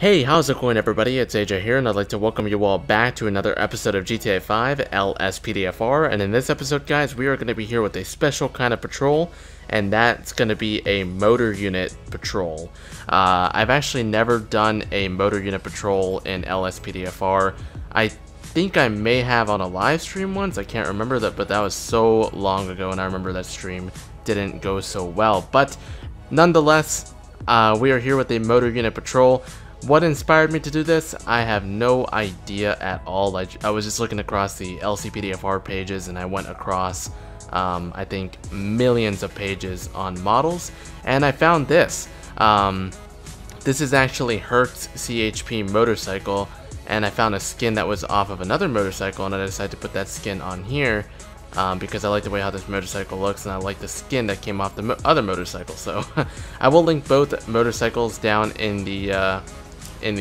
Hey, how's it going everybody? It's AJ here, and I'd like to welcome you all back to another episode of GTA 5 LSPDFR. And in this episode, guys, we are going to be here with a special kind of patrol, and that's going to be a motor unit patrol. I've actually never done a motor unit patrol in LSPDFR. I think I may have on a live stream once, I can't remember that, but that was so long ago, and I remember that stream didn't go so well. But nonetheless, we are here with a motor unit patrol. What inspired me to do this? I have no idea at all. I was just looking across the LCPDFR pages, and I went across, I think, millions of pages on models, and I found this. This is actually Hertz CHP motorcycle, and I found a skin that was off of another motorcycle, and I decided to put that skin on here because I like the way how this motorcycle looks, and I like the skin that came off the other motorcycle. So I will link both motorcycles down in the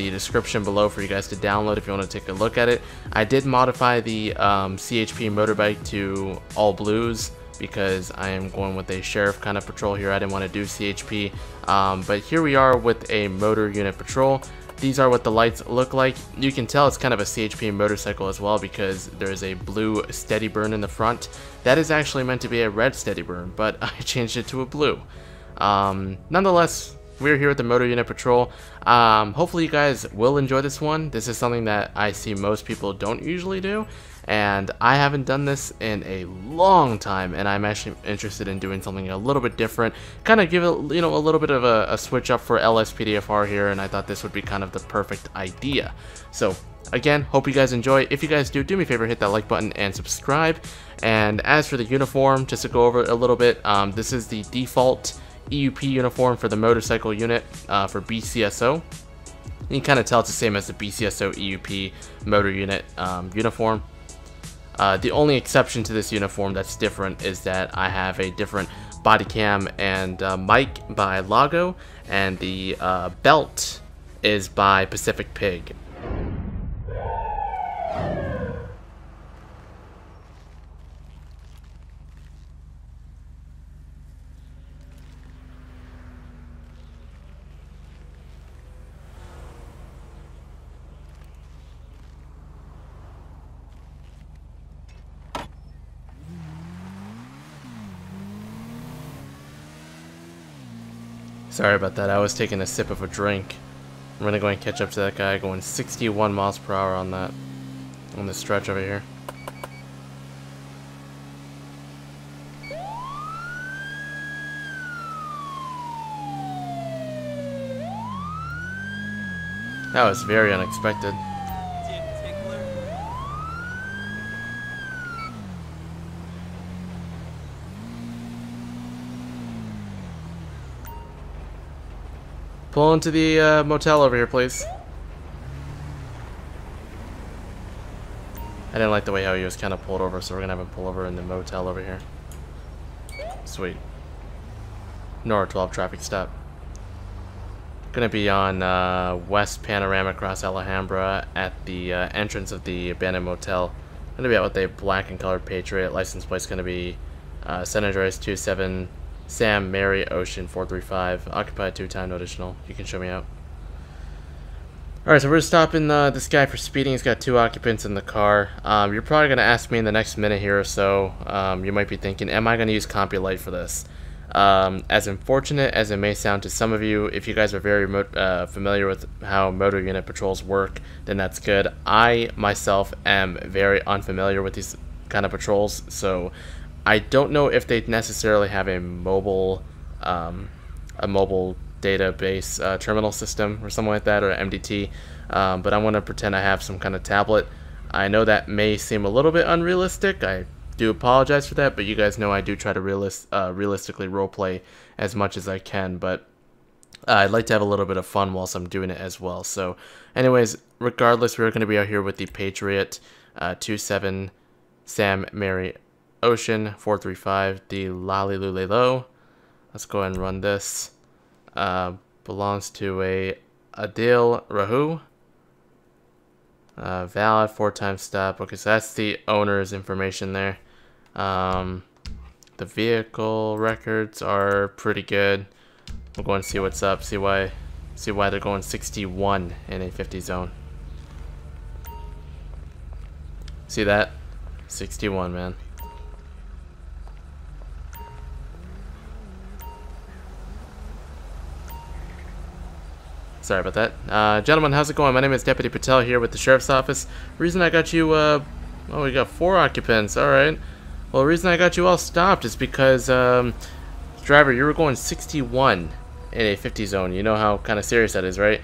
description below for you guys to download if you want to take a look at it. I did modify the CHP motorbike to all blues because I am going with a sheriff kind of patrol here. I didn't want to do CHP, but here we are with a motor unit patrol. These are what the lights look like. You can tell it's kind of a CHP motorcycle as well because there's a blue steady burn in the front. That is actually meant to be a red steady burn, but I changed it to a blue. Nonetheless, we're here with the motor unit patrol. Hopefully you guys will enjoy this one. This is something that I see most people don't usually do, and I haven't done this in a long time, and I'm actually interested in doing something a little bit different, kind of give it, you know, a little bit of a switch up for LSPDFR here, and I thought this would be kind of the perfect idea. So again, hope you guys enjoy. If you guys do me a favor, hit that like button and subscribe. And as for the uniform, just to go over it a little bit, this is the default EUP uniform for the motorcycle unit for BCSO. You can kind of tell it's the same as the BCSO EUP motor unit uniform. The only exception to this uniform that's different is that I have a different body cam and mic by Lago, and the belt is by Pacific Pig. Sorry about that, I was taking a sip of a drink. I'm gonna go and catch up to that guy going 61 miles per hour on this stretch over here. That was very unexpected. Pull into the motel over here, please. I didn't like the way how he was kind of pulled over, so we're gonna have him pull over in the motel over here. Sweet. Nora 12 traffic stop. Gonna be on West Panorama Cross Alhambra at the entrance of the abandoned motel. Gonna be out with a black and colored Patriot. License plate's gonna be San Andreas 27. Sam, Mary, Ocean, 435. Occupied 2-time, no additional. You can show me out. Alright, so we're stopping this guy for speeding. He's got 2 occupants in the car. You're probably going to ask me in the next minute here or so. You might be thinking, am I going to use CompuLite for this? As unfortunate as it may sound to some of you, if you guys are very familiar with how motor unit patrols work, then that's good. I, myself, am very unfamiliar with these kind of patrols, so I don't know if they necessarily have a mobile database terminal system or something like that, or MDT, but I'm going to pretend I have some kind of tablet. I know that may seem a little bit unrealistic. I do apologize for that, but you guys know I do try to realistically roleplay as much as I can, but I'd like to have a little bit of fun whilst I'm doing it as well. So anyways, regardless, we're going to be out here with the Patriot 27 Sam, Mary, Ocean, 435, the Lolly Lule Low. Let's go ahead and run this. Belongs to a Adil Rahu. Valid 4-time stop. Okay, so that's the owner's information there. The vehicle records are pretty good. We'll go and see what's up, see why See why they're going 61 in a 50 zone. See that? 61, man. Sorry about that. Gentlemen, how's it going? My name is Deputy Patel here with the Sheriff's Office. Reason I got you, oh, we got 4 occupants. Alright. Well, the reason I got you all stopped is because, driver, you were going 61 in a 50 zone. You know how kind of serious that is, right?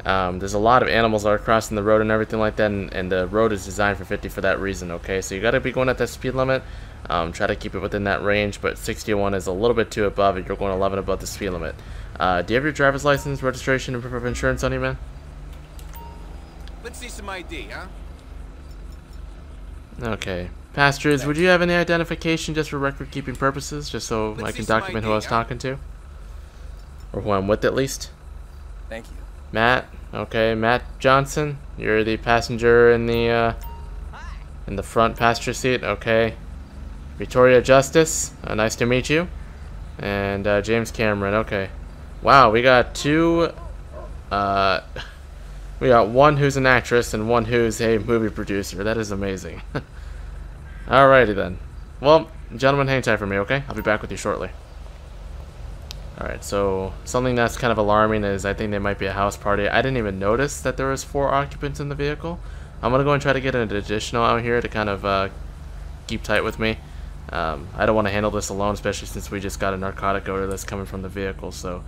There's a lot of animals that are crossing the road and everything like that, and the road is designed for 50 for that reason, okay? So you gotta be going at that speed limit. Try to keep it within that range, but 61 is a little bit too above it. You're going 11 above the speed limit. Do you have your driver's license, registration, and proof of insurance on you, man? Let's see some ID, huh? Okay. Passengers, would you have any identification just for record-keeping purposes, just so I can document who I was talking to? Or who I'm with, at least? Thank you. Matt. Okay, Matt Johnson. You're the passenger in the front passenger seat. Okay. Victoria Justice. Nice to meet you. And James Cameron. Okay. Wow, we got 2. We got 1 who's an actress and 1 who's a movie producer. That is amazing. Alrighty then. Well, gentlemen, hang tight for me, okay? I'll be back with you shortly. Alright, so something that's kind of alarming is I think they might be a house party. I didn't even notice that there was 4 occupants in the vehicle. I'm gonna go and try to get an additional out here to kind of keep tight with me. I don't want to handle this alone, especially since we just got a narcotic odor that's coming from the vehicle, so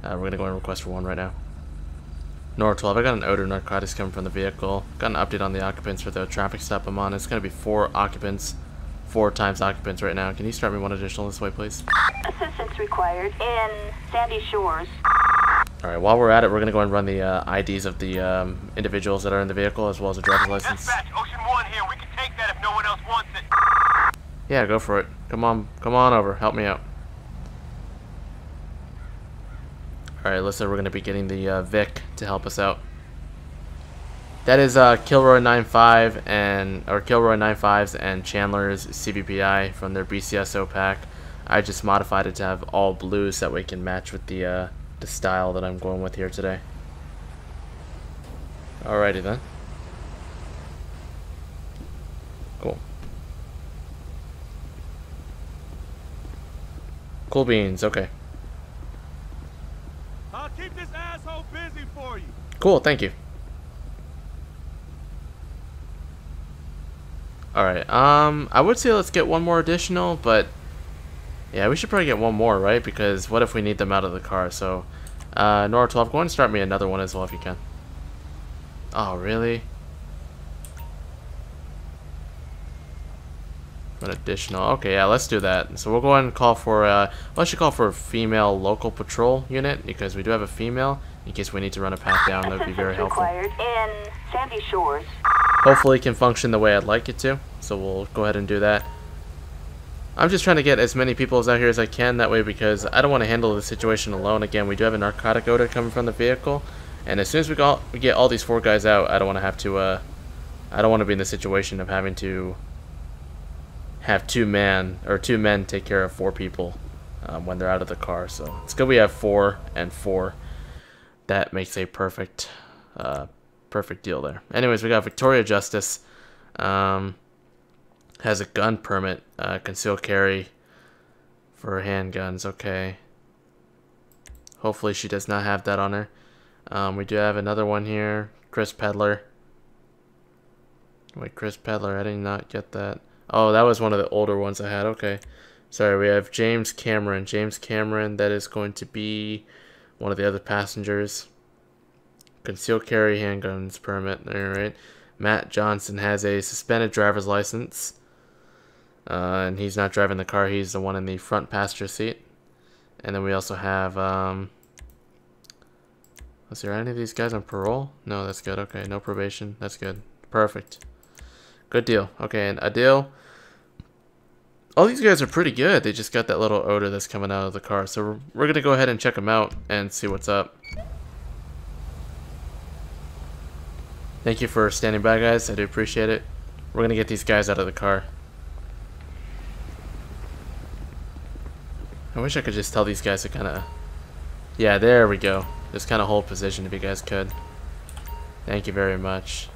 we're gonna go and request for 1 right now. Nor 12, I got an odor narcotics coming from the vehicle. Got an update on the occupants for the traffic stop I'm on. It's gonna be 4 occupants. 4 times occupants right now. Can you start me 1 additional this way, please? Assistance required in Sandy Shores. Alright, while we're at it, we're going to go and run the IDs of the individuals that are in the vehicle, as well as the driver's license. Dispatch, Ocean 1 here. We can take that if no one else wants it. Yeah, go for it. Come on over. Help me out. Alright, listen, we're going to be getting the Vic to help us out. That is Kilroy 95 and Kilroy 95's and Chandler's CVPI from their BCSO pack. I just modified it to have all blues so that way it can match with the style that I'm going with here today. Alrighty then. Cool. Cool beans. Okay. I'll keep this asshole busy for you. Cool. Thank you. Alright, I would say let's get 1 more additional, but yeah, we should probably get 1 more, right? Because what if we need them out of the car? So, Nora 12, go ahead and start me another one as well if you can. Oh, really? An additional. Okay, yeah, let's do that. So we'll go ahead and call for, let's call for a female local patrol unit, because we do have a female, in case we need to run a path down. That would be very helpful. Required in Sandy Shores. Hopefully it can function the way I'd like it to, so we'll go ahead and do that. I'm just trying to get as many people out here as I can that way, because I don't want to handle the situation alone. Again, we do have a narcotic odor coming from the vehicle, and as soon as we get all these 4 guys out, I don't want to have to, I don't want to be in the situation of having to have 2 men take care of 4 people when they're out of the car. So it's good we have 4 and 4. That makes a perfect perfect deal there. Anyways, we got Victoria Justice. Has a gun permit, concealed carry for handguns. Okay. Hopefully she does not have that on her. We do have another one here, Chris Peddler. Wait, Chris Peddler, I did not get that. Oh, that was one of the older ones I had. Okay. Sorry, we have James Cameron. James Cameron, that is going to be one of the other passengers. Concealed carry handguns permit. Alright. Matt Johnson has a suspended driver's license. And he's not driving the car. He's the one in the front passenger seat. And then we also have, let's see, are any of these guys on parole? No, that's good. Okay, no probation. That's good. Perfect. Good deal. Okay, and Adil. All these guys are pretty good. They just got that little odor that's coming out of the car. So we're going to go ahead and check them out and see what's up. Thank you for standing by, guys. I do appreciate it. We're going to get these guys out of the car. I wish I could just tell these guys to kind of... Yeah, there we go. Just kind of hold position if you guys could. Thank you very much.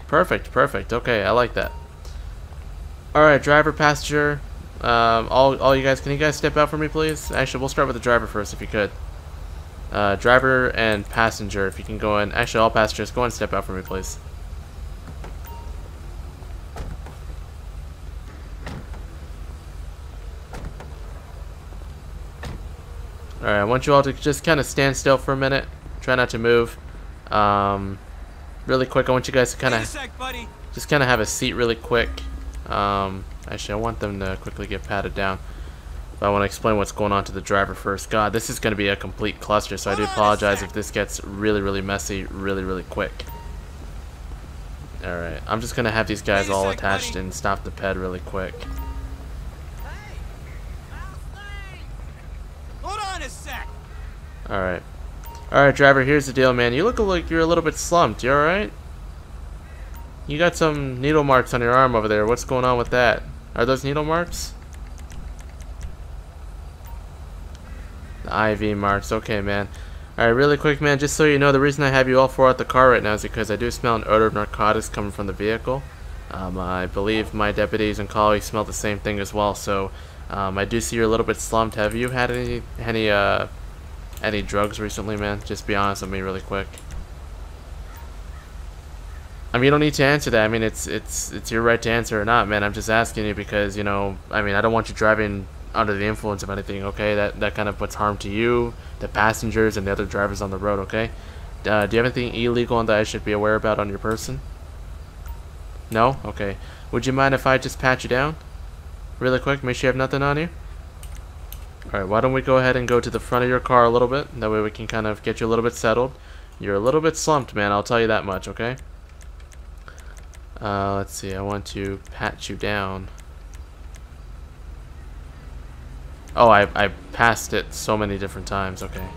Perfect, perfect. Okay, I like that. Alright, driver, passenger. All you guys, can you guys step out for me, please? Actually, we'll start with the driver first, if you could. Driver and passenger, if you can go in. Actually, all passengers, go and step out for me, please. Alright, I want you all to just kind of stand still for a minute. Try not to move. Really quick, I want you guys to kind of just kind of have a seat really quick. Actually, I want them to quickly get patted down. But I want to explain what's going on to the driver first. God, this is going to be a complete cluster, so I do apologize if this gets really, really messy really, really quick. Alright, I'm just going to have these guys all attached and stop the PED really quick. Alright. Alright, driver, here's the deal, man. You look like you're a little bit slumped. You alright? You got some needle marks on your arm over there. What's going on with that? Are those needle marks? The IV marks. Okay, man. Alright, really quick, man. Just so you know, the reason I have you all four at the car right now is because I do smell an odor of narcotics coming from the vehicle. I believe my deputies and colleagues smell the same thing as well. So, I do see you're a little bit slumped. Have you had any drugs recently, man? Just be honest with me really quick. I mean, you don't need to answer that. I mean, it's your right to answer or not, man. I'm just asking you because, you know, I mean, I don't want you driving under the influence of anything, okay? That kind of puts harm to you, the passengers, and the other drivers on the road, okay? Do you have anything illegal that I should be aware about on your person? No? Okay. Would you mind if I just pat you down? Really quick, make sure you have nothing on you? Alright, why don't we go ahead and go to the front of your car a little bit. That way we can kind of get you a little bit settled. You're a little bit slumped, man. I'll tell you that much, okay? Let's see. I want to pat you down. Oh, I passed it so many different times. Okay.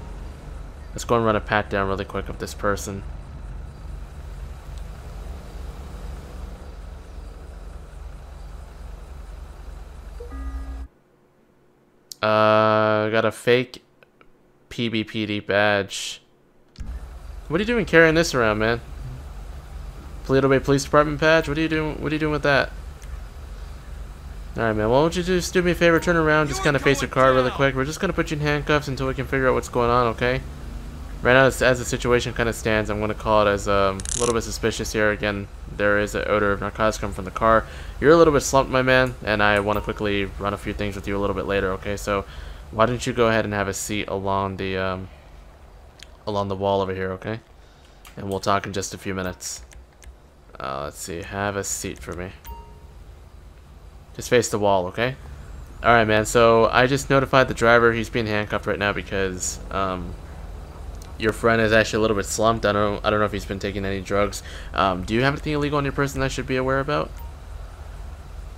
Let's go and run a pat down really quick of this person. Got a fake PBPD badge. What are you doing carrying this around, man? Toledo Bay Police Department badge? What are you doing? What are you doing with that? Alright, man. Why don't you just do me a favor, turn around, just kind of face your car really quick. We're just gonna put you in handcuffs until we can figure out what's going on, okay? Right now, as the situation kind of stands, I'm gonna call it as a little bit suspicious here. Again, there is an odor of narcotics coming from the car. You're a little bit slumped, my man, and I want to quickly run a few things with you a little bit later, okay? So, why don't you go ahead and have a seat along the wall over here, okay? And we'll talk in just a few minutes. Let's see. Have a seat for me. Just face the wall, okay? Alright, man. So, I just notified the driver. He's being handcuffed right now because, your friend is actually a little bit slumped. I don't know if he's been taking any drugs. Do you have anything illegal on your person I should be aware about?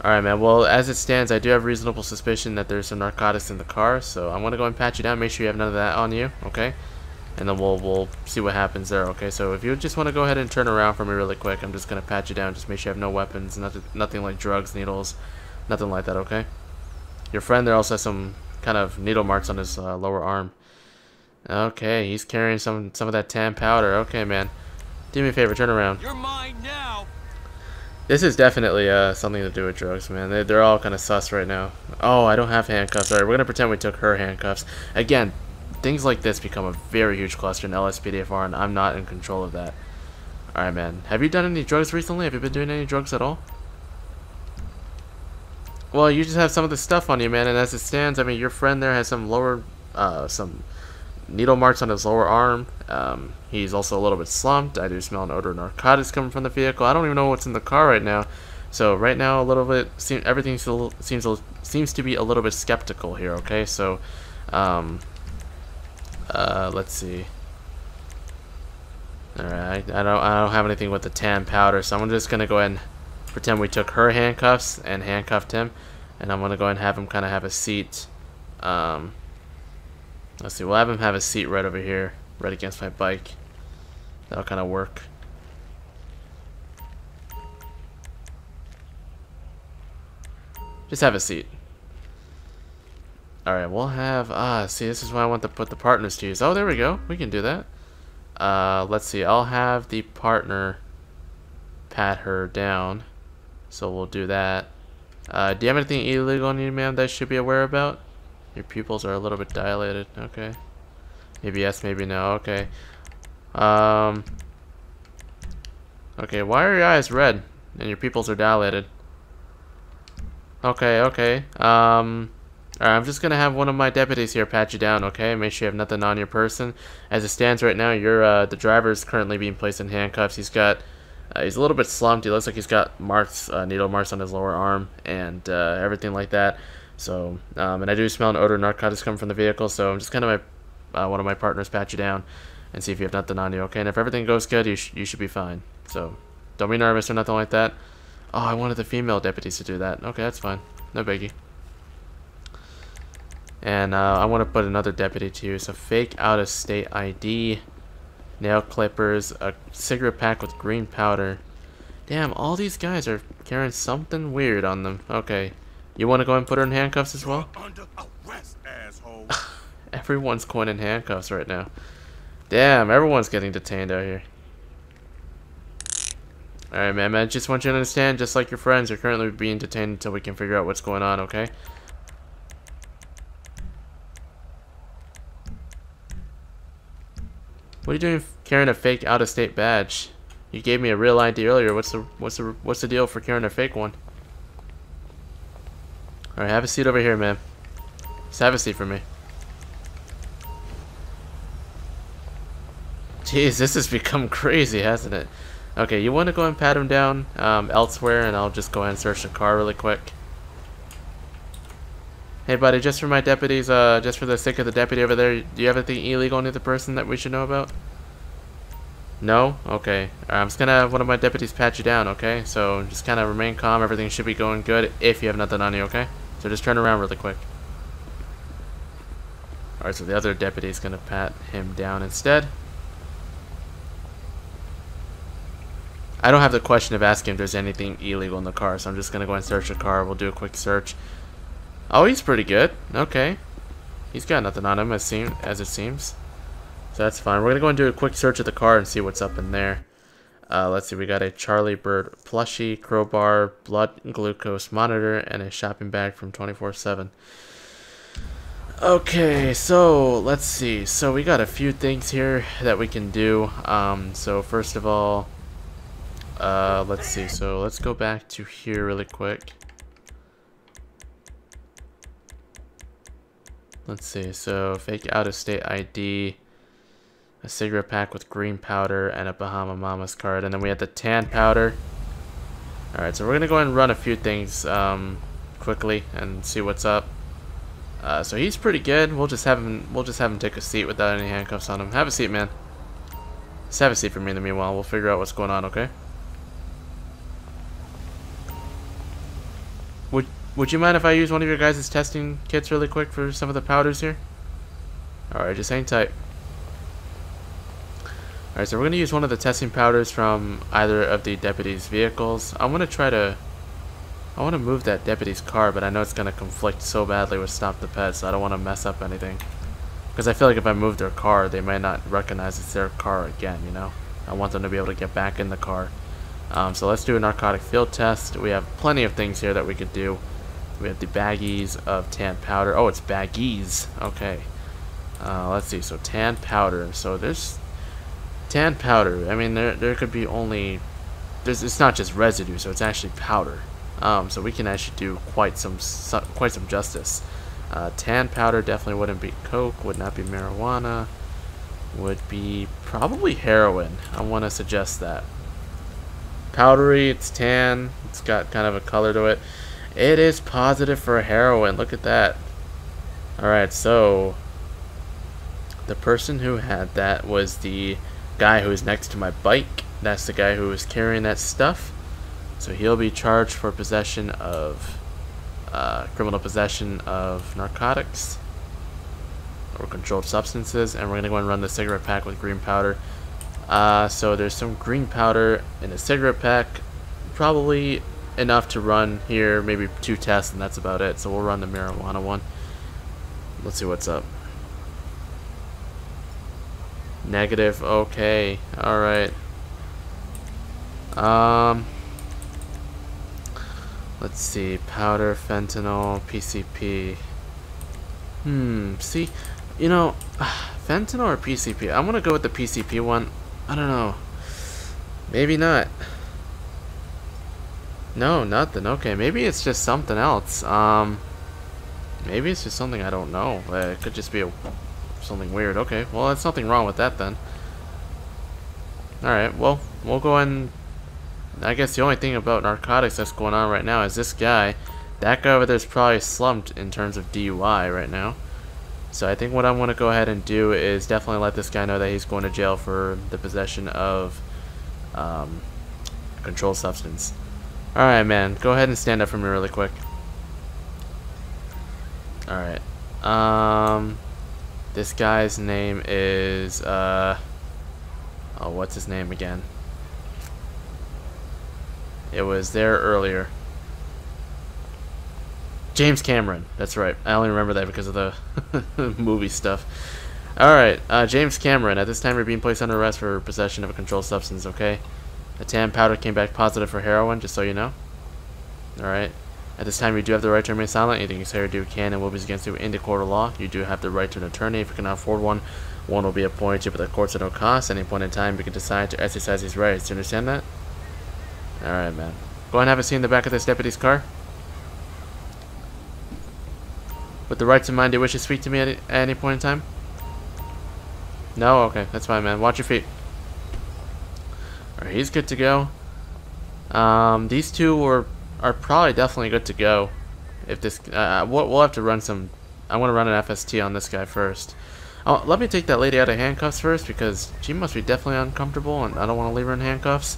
Alright, man. Well, as it stands, I do have reasonable suspicion that there's some narcotics in the car. So, I'm going to go and pat you down. Make sure you have none of that on you, okay? And then we'll see what happens there, okay? So if you just want to go ahead and turn around for me really quick, I'm just going to pat you down. Just make sure you have no weapons, nothing like drugs, needles, nothing like that, okay? Your friend there also has some kind of needle marks on his lower arm. Okay, he's carrying some of that tan powder. Okay, man. Do me a favor, turn around. You're mine now. This is definitely something to do with drugs, man. They're all kind of sus right now. Oh, I don't have handcuffs. Alright, we're going to pretend we took her handcuffs. Again, things like this become a very huge cluster in LSPDFR, and I'm not in control of that. Alright, man. Have you done any drugs recently? Have you been doing any drugs at all? Well, you just have some of the stuff on you, man, and as it stands, I mean, your friend there has some some needle marks on his lower arm. He's also a little bit slumped. I do smell an odor of narcotics coming from the vehicle. I don't even know what's in the car right now. So right now, a little bit, everything seems to be a little bit skeptical here, okay? So, let's see. Alright, I don't have anything with the tan powder, so I'm just gonna go ahead and pretend we took her handcuffs and handcuffed him, and I'm gonna go ahead and have him kind of have a seat. Let's see, we'll have him have a seat right over here, right against my bike. That'll kind of work. Just have a seat. Alright, we'll have... see, this is why I want to put the partners to use. Oh, there we go. We can do that. Let's see. I'll have the partner pat her down. So we'll do that. Do you have anything illegal on you, ma'am, that I should be aware about? Your pupils are a little bit dilated. Okay. Maybe yes, maybe no. Okay. Okay, why are your eyes red and your pupils are dilated? Okay, okay. Alright, I'm just gonna have one of my deputies here pat you down, okay? Make sure you have nothing on your person. As it stands right now, you're, the driver is currently being placed in handcuffs. He's got, he's a little bit slumped. He looks like he's got marks, needle marks on his lower arm and, everything like that. So, and I do smell an odor of narcotics coming from the vehicle, so I'm just gonna have one of my partners pat you down and see if you have nothing on you, okay? And if everything goes good, you should be fine. So, don't be nervous or nothing like that. Oh, I wanted the female deputies to do that. Okay, that's fine. No biggie. And I want to put another deputy to use a fake out-of-state ID, nail clippers, a cigarette pack with green powder. Damn, all these guys are carrying something weird on them. Okay, you want to go and put her in handcuffs as well? Under arrest, asshole. Everyone's going in handcuffs right now. Damn, everyone's getting detained out here. Alright, man, I just want you to understand, just like your friends, you're currently being detained until we can figure out what's going on, okay? What are you doing carrying a fake out-of-state badge? You gave me a real ID earlier. What's the deal for carrying a fake one? Alright, have a seat over here, man. Just have a seat for me. Jeez, this has become crazy, hasn't it? Okay, you want to go and pat him down elsewhere, and I'll just go ahead and search the car really quick. Hey, buddy, just for my deputies, just for the sake of the deputy over there, do you have anything illegal on the person that we should know about? No? Okay. I'm just gonna have one of my deputies pat you down, okay? So just kind of remain calm. Everything should be going good if you have nothing on you, okay? So just turn around really quick. Alright, so the other deputy's gonna pat him down instead. I don't have the question of asking if there's anything illegal in the car, so I'm just gonna go and search the car. We'll do a quick search. Oh, he's pretty good. Okay. He's got nothing on him as it seems. So that's fine. We're gonna go and do a quick search of the car and see what's up in there. Let's see, we got a Charlie Bird plushie, crowbar, blood glucose monitor, and a shopping bag from 24/7. Okay, so let's see. So we got a few things here that we can do. So first of all, let's see. So let's go back to here really quick. Let's see. So fake out-of-state ID, a cigarette pack with green powder, and a Bahama Mama's card. And then we have the tan powder. Alright, so we're gonna go ahead and run a few things quickly and see what's up. So he's pretty good. We'll just have him take a seat without any handcuffs on him. Have a seat, man. Just have a seat for me in the meanwhile. We'll figure out what's going on, okay? Would you mind if I use one of your guys' testing kits really quick for some of the powders here? Alright, just hang tight. Alright, so we're going to use one of the testing powders from either of the deputies' vehicles. I want to move that deputy's car, but I know it's going to conflict so badly with Stop the Pets, so I don't want to mess up anything. Because I feel like if I move their car, they might not recognize it's their car again, you know? I want them to be able to get back in the car. So let's do a narcotic field test. We have plenty of things here that we could do. We have the baggies of tan powder. Oh, it's baggies. Okay. Let's see. So tan powder. So there's tan powder. I mean, there could be only... It's not just residue, so it's actually powder. So we can actually do quite some justice. Tan powder definitely wouldn't be coke. Would not be marijuana. Would be probably heroin. I want to suggest that. Powdery, it's tan, it's got kind of a color to it. It is positive for heroin. Look at that. Alright, so the person who had that was the guy who was next to my bike. That's the guy who was carrying that stuff. So he'll be charged for possession of criminal possession of narcotics or controlled substances, and we're gonna go and run the cigarette pack with green powder. So there's some green powder in a cigarette pack, probably enough to run here, maybe 2 tests, and that's about it. So we'll run the marijuana one. Let's see what's up. Negative. Okay. All right. Let's see. Powder, fentanyl, PCP. See, you know, fentanyl or PCP? I'm gonna go with the PCP one. I don't know. Maybe not. No, nothing. Okay, maybe it's just something else. Maybe it's just something I don't know. It could just be something weird. Okay, well, there's nothing wrong with that then. Alright, well, we'll go and... I guess the only thing about narcotics that's going on right now is this guy. That guy over there is probably slumped in terms of DUI right now. So I think what I'm going to go ahead and do is definitely let this guy know that he's going to jail for the possession of controlled substance. Alright, man. Go ahead and stand up for me really quick. Alright. This guy's name is, oh, what's his name again? It was there earlier. James Cameron. That's right. I only remember that because of the movie stuff. Alright, James Cameron. At this time, you're being placed under arrest for possession of a controlled substance, okay? A tan powder came back positive for heroin, just so you know. Alright. At this time, you do have the right to remain silent. Anything you say or do can and will be against you in the court of law. You do have the right to an attorney. If you cannot afford one, one will be appointed to you by the courts at no cost. At any point in time, you can decide to exercise these rights. Do you understand that? Alright, man. Go ahead and have a seat in the back of this deputy's car. With the rights in mind, do you wish to speak to me at any point in time? No? Okay, that's fine, man. Watch your feet. Alright, he's good to go. These two are probably definitely good to go. If this, we'll have to run some. I want to run an FST on this guy first. Let me take that lady out of handcuffs first because she must be definitely uncomfortable, and I don't want to leave her in handcuffs.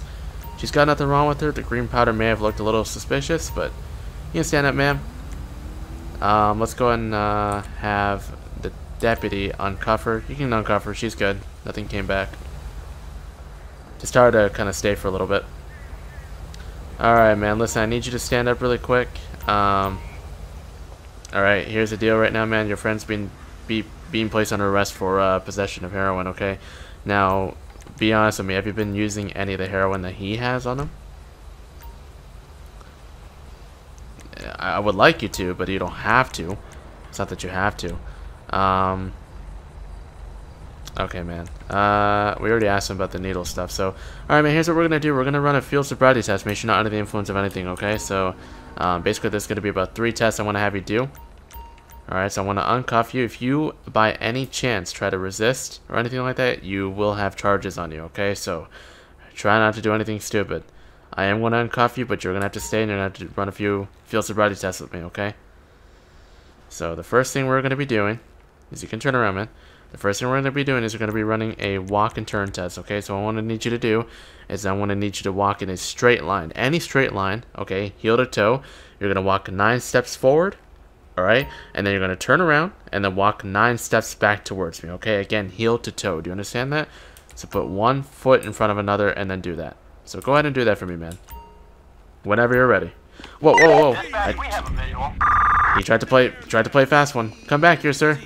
She's got nothing wrong with her. The green powder may have looked a little suspicious, but you can stand up, ma'am. Let's go and have the deputy uncuff her. You can uncuff her. She's good. Nothing came back. Just tell her to kind of stay for a little bit. Alright, man. Listen, I need you to stand up really quick. Alright, here's the deal right now, man. Your friend's being placed under arrest for possession of heroin, okay? Now, be honest with me. Have you been using any of the heroin that he has on him? I would like you to, but you don't have to. It's not that you have to. Okay, man. We already asked him about the needle stuff. So, alright, man, here's what we're going to do. We're going to run a field sobriety test. Make sure you're not under the influence of anything, okay? So, basically, there's going to be about 3 tests I want to have you do. Alright, so I want to uncuff you. If you, by any chance, try to resist or anything like that, you will have charges on you, okay? So, try not to do anything stupid. I am going to uncuff you, but you're going to have to stay and you're going to have to run a few field sobriety tests with me, okay? So, the first thing we're going to be doing is you can turn around, man. The first thing we're going to be doing is we're going to be running a walk and turn test, okay? So, what I want to need you to do is I want to need you to walk in a straight line. Any straight line, okay? Heel to toe. You're going to walk 9 steps forward. Alright, and then you're going to turn around and then walk 9 steps back towards me, okay? Again, heel to toe. Do you understand that? So put one foot in front of another and then do that. So go ahead and do that for me, man. Whenever you're ready. Whoa, whoa, whoa. He tried to play fast one. Come back here, sir.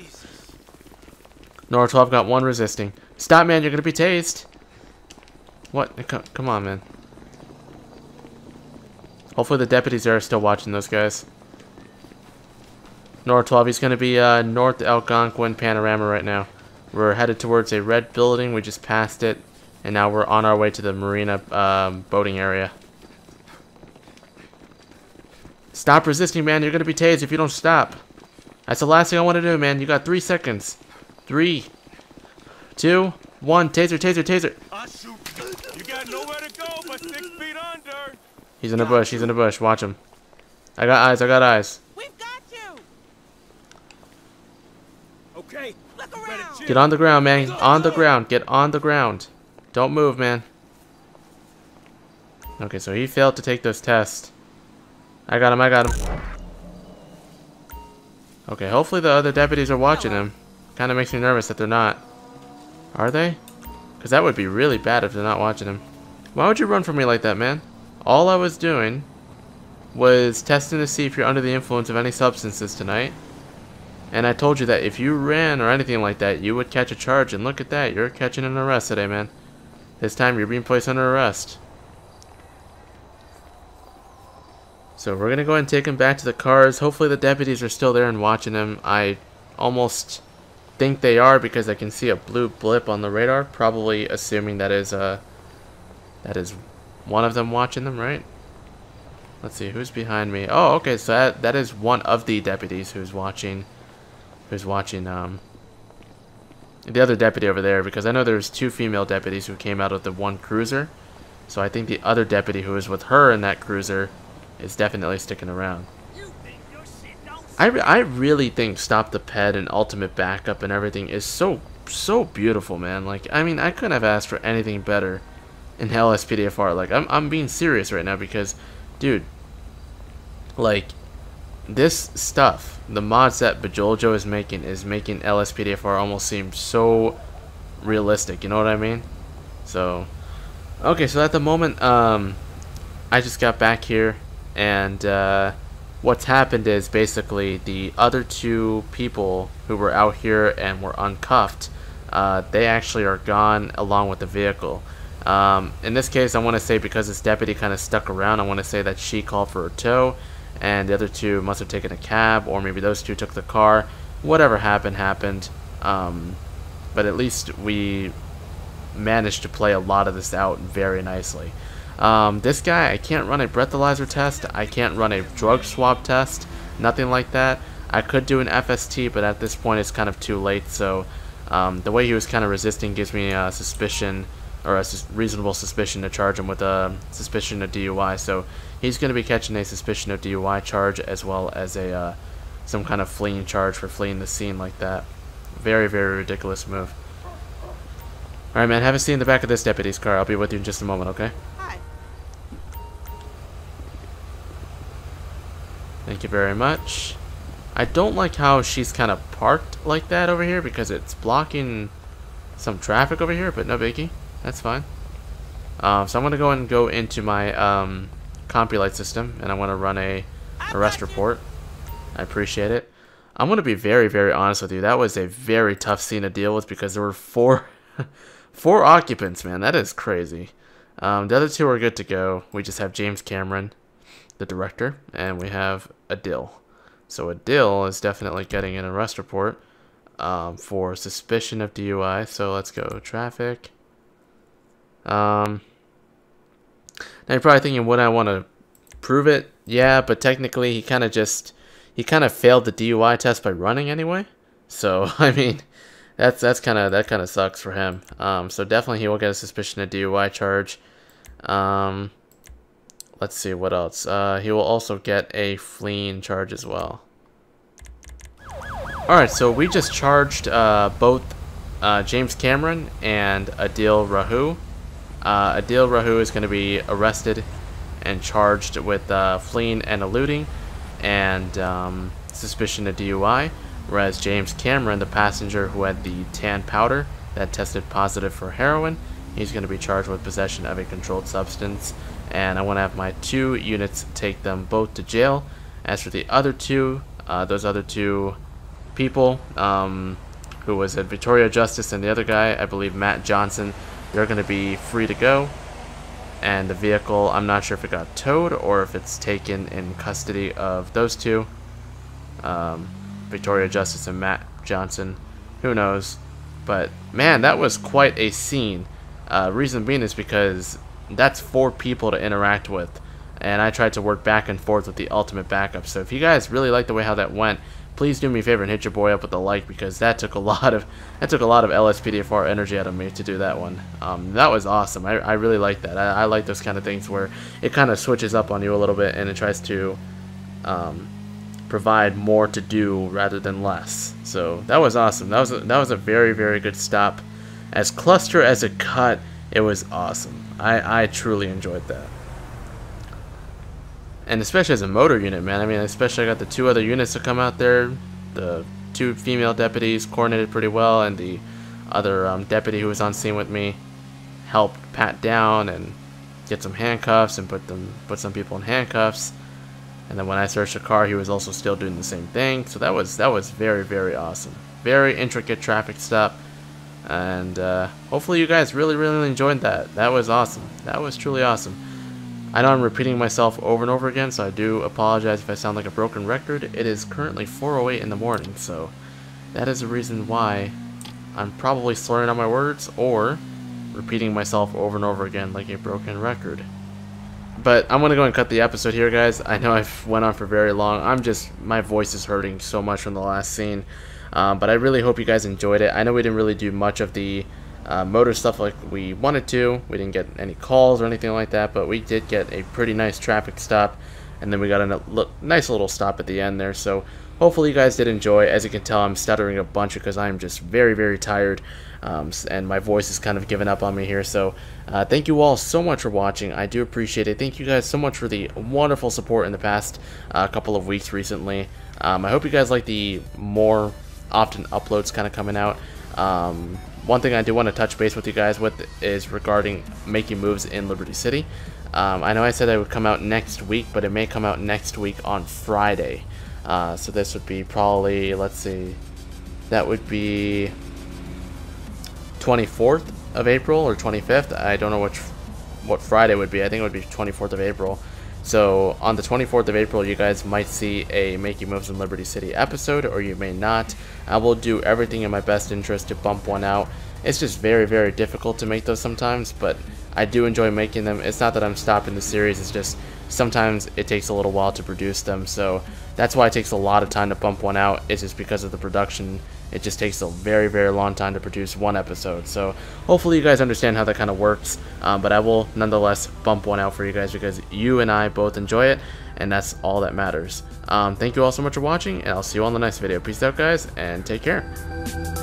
Nora 12 got 1 resisting. Stop, man. You're going to be tased. What? Come on, man. Hopefully the deputies are still watching those guys. Nora 12, he's going to be north Algonquin Panorama right now. We're headed towards a red building. We just passed it. And now we're on our way to the marina boating area. Stop resisting, man. You're going to be tased if you don't stop. That's the last thing I want to do, man. You got 3 seconds. 3, 2, 1. Taser, taser, taser. You got nowhere to go but 6 feet under. He's in the bush. He's in the bush. Watch him. I got eyes. I got eyes. Okay. Look around. Get on the ground, man. On the ground. Get on the ground. Don't move, man. Okay, so he failed to take those tests. I got him. I got him. Okay, hopefully the other deputies are watching him. Kind of makes me nervous that they're not. Are they? Because that would be really bad if they're not watching him. Why would you run from me like that, man? All I was doing was testing to see if you're under the influence of any substances tonight. And I told you that if you ran or anything like that, you would catch a charge. And look at that, you're catching an arrest today, man. This time you're being placed under arrest. So we're gonna go ahead and take him back to the cars. Hopefully the deputies are still there and watching him. I almost think they are because I can see a blue blip on the radar. Probably assuming that is one of them watching them, right? Let's see who's behind me. Oh, okay, so that is one of the deputies who's watching. The other deputy over there, because I know there's 2 female deputies who came out of the one cruiser. So I think the other deputy who was with her in that cruiser is definitely sticking around. I really think Stop the PED and Ultimate Backup and everything is so beautiful, man. Like, I mean, I couldn't have asked for anything better in LSPDFR. Like, I'm being serious right now because, dude, like, this stuff, the mods that Bajoljo is making LSPDFR almost seem so realistic, you know what I mean? So, okay, so at the moment, I just got back here, and what's happened is basically the other 2 people who were out here and were uncuffed, they actually are gone along with the vehicle. In this case, I want to say because this deputy kind of stuck around, I want to say that she called for a tow, and the other 2 must have taken a cab, or maybe those 2 took the car. Whatever happened. But at least we managed to play a lot of this out very nicely. This guy, I can't run a breathalyzer test. I can't run a drug swab test. Nothing like that. I could do an FST, but at this point it's kind of too late. So the way he was kind of resisting gives me a suspicion, or a reasonable suspicion to charge him with a suspicion of DUI. So he's going to be catching a suspicion of DUI charge, as well as a some kind of fleeing charge for fleeing the scene like that. Very, very ridiculous move. Alright, man, have a seat in the back of this deputy's car. I'll be with you in just a moment, okay? Hi. Thank you very much. I don't like how she's kind of parked like that over here because it's blocking some traffic over here, but no biggie. That's fine. So I'm going to go and go into my CompuLight system, and I want to run a arrest report. I appreciate it. I'm going to be very, very honest with you. That was a very tough scene to deal with because there were 4 occupants, man. That is crazy. The other 2 are good to go. We just have James Cameron, the director, and we have Adil. So Adil is definitely getting an arrest report for suspicion of DUI. So let's go traffic. Now you're probably thinking, would I want to prove it? Yeah, but technically he kind of failed the DUI test by running anyway. So I mean, that kind of sucks for him. So definitely he will get a suspicion of DUI charge. Let's see what else. He will also get a fleeing charge as well. Alright, so we just charged both James Cameron and Adil Rahu. Adil Rahu is going to be arrested and charged with fleeing and eluding and suspicion of DUI, whereas James Cameron, the passenger who had the tan powder that tested positive for heroin, he's going to be charged with possession of a controlled substance. And I want to have my 2 units take them both to jail. As for the other 2, those other 2 people, who was at Victoria Justice and the other guy, I believe Matt Johnson, they're going to be free to go. And the vehicle, I'm not sure if it got towed or if it's taken in custody of those 2. Victoria Justice and Matt Johnson. Who knows? But, man, that was quite a scene. Reason being is because that's 4 people to interact with. And I tried to work back and forth with the ultimate backup. So if you guys really like the way how that went, please do me a favor and hit your boy up with a like, because that took a lot of LSPDFR energy out of me to do that one. That was awesome. I really like that. I like those kind of things where it kind of switches up on you a little bit and it tries to provide more to do rather than less. So that was awesome. That was a very, very good stop. As cluster as it cut, it was awesome. I truly enjoyed that. And especially as a motor unit, man. I mean, especially I got the 2 other units to come out there. The 2 female deputies coordinated pretty well, and the other deputy who was on scene with me helped pat down and get some handcuffs and put some people in handcuffs. And then when I searched the car, he was also still doing the same thing. So that was very, very awesome. Very intricate traffic stop. And hopefully you guys really, really enjoyed that. That was awesome. That was truly awesome. I know I'm repeating myself over and over again, so I do apologize if I sound like a broken record. It is currently 4:08 in the morning, so that is the reason why I'm probably slurring on my words or repeating myself over and over again like a broken record. But I'm going to go and cut the episode here, guys. I know I've went on for very long. My voice is hurting so much from the last scene. But I really hope you guys enjoyed it. I know we didn't really do much of the motor stuff like we wanted to. We didn't get any calls or anything like that, but we did get a pretty nice traffic stop, and then we got a nice little stop at the end there. So hopefully you guys did enjoy. As you can tell, I'm stuttering a bunch because I'm just very, very tired, and my voice is kind of giving up on me here. So thank you all so much for watching. I do appreciate it. Thank you guys so much for the wonderful support in the past couple of weeks recently. I hope you guys like the more often uploads kind of coming out. One thing I do want to touch base with you guys with is regarding making moves in Liberty City. I know I said I would come out next week, but it may come out next week on Friday. So this would be probably, let's see, that would be 24th of April or 25th. I don't know what Friday would be. I think it would be 24th of April. So on the 24th of April, you guys might see a Making Moves in Liberty City episode, or you may not. I will do everything in my best interest to bump one out. It's just very, very difficult to make those sometimes, but I do enjoy making them. It's not that I'm stopping the series, it's just sometimes it takes a little while to produce them, so that's why it takes a lot of time to bump one out. It's just because of the production. It just takes a very, very long time to produce one episode. So hopefully you guys understand how that kind of works. But I will nonetheless bump one out for you guys because you and I both enjoy it, and that's all that matters. Thank you all so much for watching, and I'll see you all in the next video. Peace out, guys, and take care.